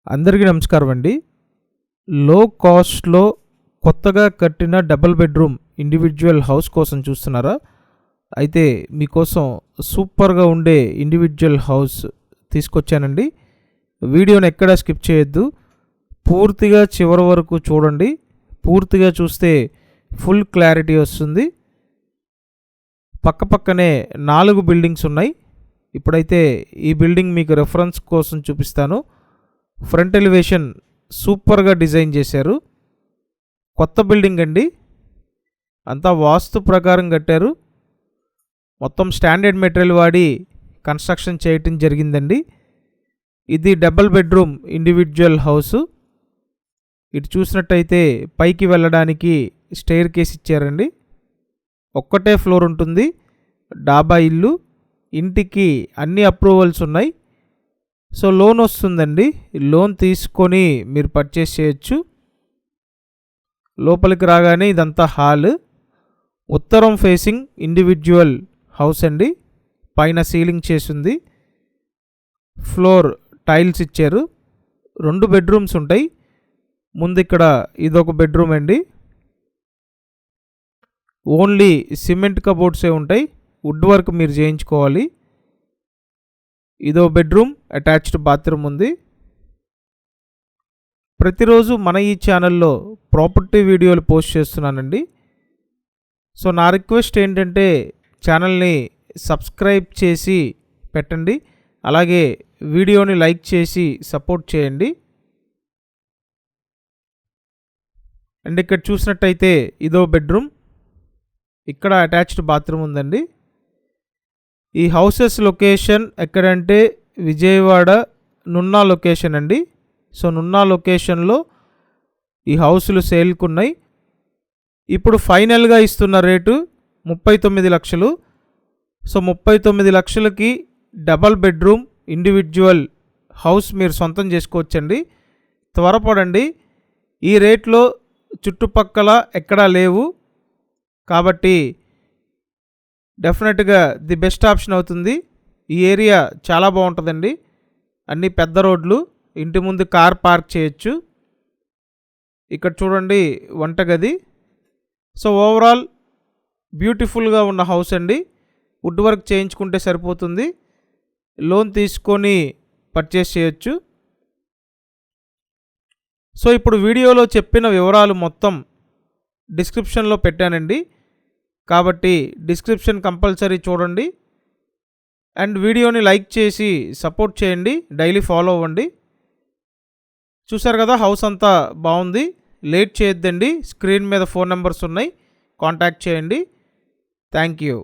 అందరికీ నమస్కారం అండి. లో కాస్ట్‌లో కొత్తగా కట్టిన డబుల్ బెడ్‌రూమ్ ఇండివిడ్యువల్ హౌస్ కోసం చూస్తున్నారా? అయితే మీకోసం సూపర్‌గా ఉండే ఇండివిడ్యువల్ హౌస్ తీసుకొచ్చానండి. వీడియోని ఎక్కడా స్కిప్ చేయొద్దు. పూర్తిగా చివరి వరకు చూడండి. పూర్తిగా చూస్తే ఫుల్ క్లారిటీ వస్తుంది. పక్కపక్కనే 4 బిల్డింగ్స్ ఉన్నాయి. ఇప్పుడైతే ఈ బిల్డింగ్ మీకు రెఫరెన్స్ కోసం చూపిస్తాను. ఫ్రంట్ ఎలివేషన్ సూపర్గా డిజైన్ చేశారు. కొత్త బిల్డింగ్ అండి, అంతా వాస్తు ప్రకారం కట్టారు. మొత్తం స్టాండర్డ్ మెటీరియల్ వాడి కన్స్ట్రక్షన్ చేయటం జరిగిందండి. ఇది డబుల్ బెడ్రూమ్ ఇండివిడ్యువల్ హౌస్. ఇటు చూసినట్టయితే పైకి వెళ్ళడానికి స్టెయిర్ కేస్ ఇచ్చారండి. ఒక్కటే ఫ్లోర్ ఉంటుంది. డాబా ఇల్లు. ఇంటికి అన్ని అప్రూవల్స్ ఉన్నాయి. సో లోన్ వస్తుందండి. లోన్ తీసుకొని మీరు పర్చేస్ చేయొచ్చు. లోపలికి రాగానే ఇదంతా హాల్. ఉత్తరం ఫేసింగ్ ఇండివిడ్యువల్ హౌస్ అండి. పైన సీలింగ్ చేసింది. ఫ్లోర్ టైల్స్ ఇచ్చారు. 2 బెడ్రూమ్స్ ఉంటాయి. ముందు ఇక్కడ ఇదొక బెడ్రూమ్ అండి. ఓన్లీ సిమెంట్ కబోర్డ్సే ఉంటాయి. వుడ్ వర్క్ మీరు చేయించుకోవాలి. ఇదో బెడ్రూమ్, అటాచ్డ్ బాత్రూమ్ ఉంది. ప్రతిరోజు మన ఈ ఛానల్లో ప్రాపర్టీ వీడియోలు పోస్ట్ చేస్తున్నానండి. సో నా రిక్వెస్ట్ ఏంటంటే ఛానల్ని సబ్స్క్రైబ్ చేసి పెట్టండి. అలాగే వీడియోని లైక్ చేసి సపోర్ట్ చేయండి. అండ్ ఇక్కడ చూసినట్టయితే ఇదో బెడ్రూమ్, ఇక్కడ అటాచ్డ్ బాత్రూమ్ ఉందండి. ఈ హౌసెస్ లొకేషన్ ఎక్కడంటే విజయవాడ నున్నా లొకేషన్ అండి. సో నున్నా లొకేషన్లో ఈ హౌసులు సేల్కున్నాయి. ఇప్పుడు ఫైనల్గా ఇస్తున్న రేటు 39 లక్షలు. సో 39 లక్షలకి డబల్ బెడ్రూమ్ ఇండివిడ్యువల్ హౌస్ మీరు సొంతం చేసుకోవచ్చండి. త్వరపడండి. ఈ రేట్లో చుట్టుపక్కల ఎక్కడా లేవు కాబట్టి డెఫినెట్గా ది బెస్ట్ ఆప్షన్ అవుతుంది. ఈ ఏరియా చాలా బాగుంటుందండి. అన్ని పెద్ద రోడ్లు, ఇంటి ముందు కార్ పార్క్ చేయొచ్చు. ఇక్కడ చూడండి వంటగది. సో ఓవరాల్ బ్యూటిఫుల్గా ఉన్న హౌస్ అండి. వుడ్ వర్క్ చేయించుకుంటే సరిపోతుంది. లోన్ తీసుకొని పర్చేస్ చేయొచ్చు. సో ఇప్పుడు వీడియోలో చెప్పిన వివరాలు మొత్తం డిస్క్రిప్షన్లో పెట్టానండి. కాబట్టి డిస్క్రిప్షన్ కంపల్సరీ చూడండి. అండ్ వీడియోని లైక్ చేసి సపోర్ట్ చేయండి. డైలీ ఫాలో అవ్వండి. చూసారు కదా, హౌస్ అంతా బాగుంది. లేట్ చేయొద్దండి. స్క్రీన్ మీద ఫోన్ నెంబర్స్ ఉన్నాయి, కాంటాక్ట్ చేయండి. Thank you.